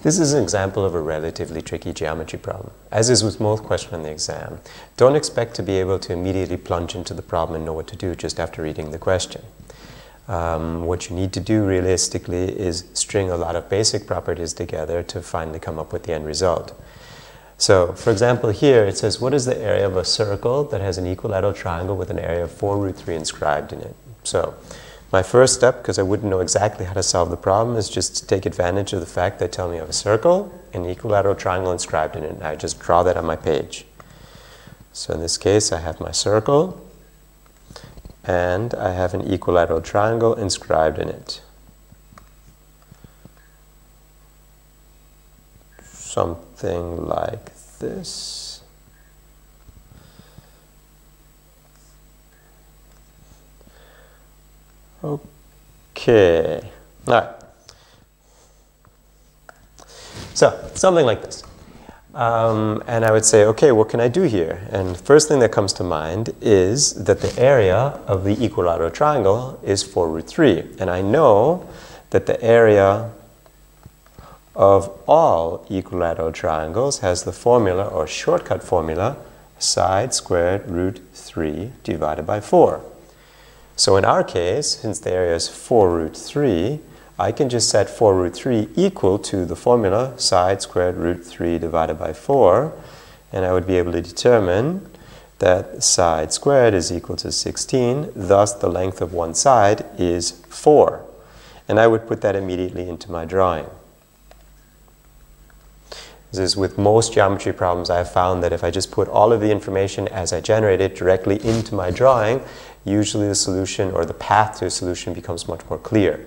This is an example of a relatively tricky geometry problem. As is with most questions in the exam, don't expect to be able to immediately plunge into the problem and know what to do just after reading the question. What you need to do realistically is string a lot of basic properties together to finally come up with the end result. So, for example, here it says, what is the area of a circle that has an equilateral triangle with an area of 4 root 3 inscribed in it? So, my first step, because I wouldn't know exactly how to solve the problem, is just to take advantage of the fact that tell me I have a circle and an equilateral triangle inscribed in it. And I just draw that on my page. So in this case, I have my circle, and I have an equilateral triangle inscribed in it. Something like this. Okay, all right. So, something like this. And I would say, okay, what can I do here? And the first thing that comes to mind is that the area of the equilateral triangle is 4 root 3. And I know that the area of all equilateral triangles has the formula, or shortcut formula, side squared root 3 divided by 4. So in our case, since the area is 4 root 3, I can just set 4 root 3 equal to the formula side squared root 3 divided by 4, and I would be able to determine that side squared is equal to 16, thus the length of one side is 4. And I would put that immediately into my drawing. This is with most geometry problems. I have found that if I just put all of the information as I generated directly into my drawing, usually the solution or the path to a solution becomes much more clear.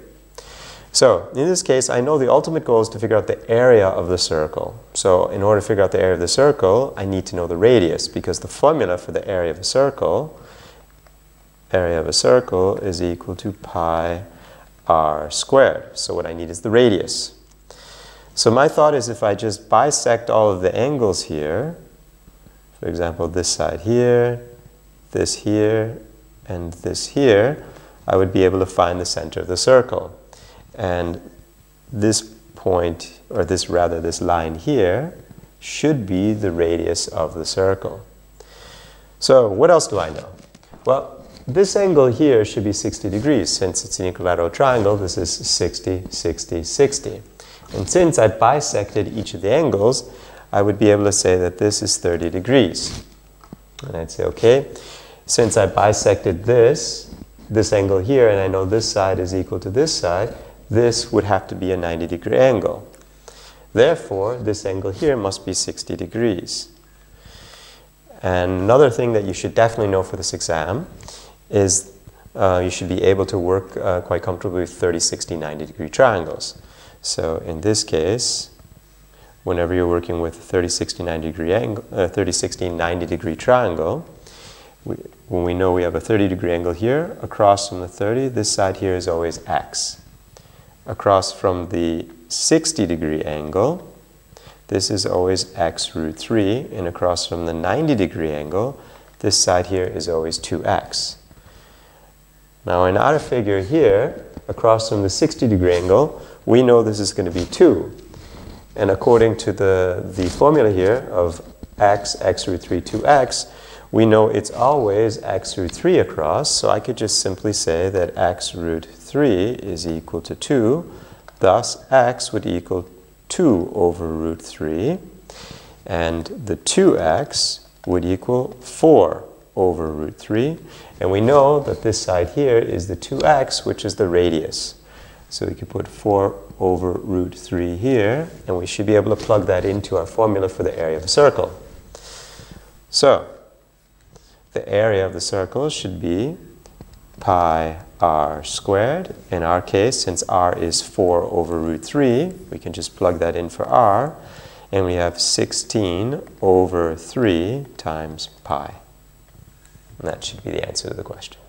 So in this case, I know the ultimate goal is to figure out the area of the circle. So in order to figure out the area of the circle, I need to know the radius, because the formula for the area of a circle is equal to pi r squared. So what I need is the radius. So my thought is, if I just bisect all of the angles here, for example, this side here, and this here, I would be able to find the center of the circle. And this point, or this line here, should be the radius of the circle. So what else do I know? Well, this angle here should be 60 degrees. Since it's an equilateral triangle, this is 60, 60, 60. And since I bisected each of the angles, I would be able to say that this is 30 degrees. And I'd say, okay, since I bisected this angle here, and I know this side is equal to this side, this would have to be a 90-degree angle. Therefore, this angle here must be 60 degrees. And another thing that you should definitely know for this exam is you should be able to work quite comfortably with 30, 60, 90-degree triangles. So in this case, whenever you're working with a 30, 60, 90-degree triangle, when we know we have a 30-degree angle here, across from the 30, this side here is always x. Across from the 60-degree angle, this is always x root 3, and across from the 90-degree angle, this side here is always 2x. Now in our figure here, across from the 60-degree angle, we know this is going to be 2. And according to the formula here of x root 3, 2x, we know it's always x root 3 across, so I could just simply say that x root 3 is equal to 2, thus x would equal 2 over root 3, and the 2x would equal 4 over root 3, and we know that this side here is the 2x, which is the radius. So we could put 4 over root 3 here, and we should be able to plug that into our formula for the area of the circle. So the area of the circle should be pi r squared. In our case, since r is 4 over root 3, we can just plug that in for r, and we have 16 over 3 times pi. And that should be the answer to the question.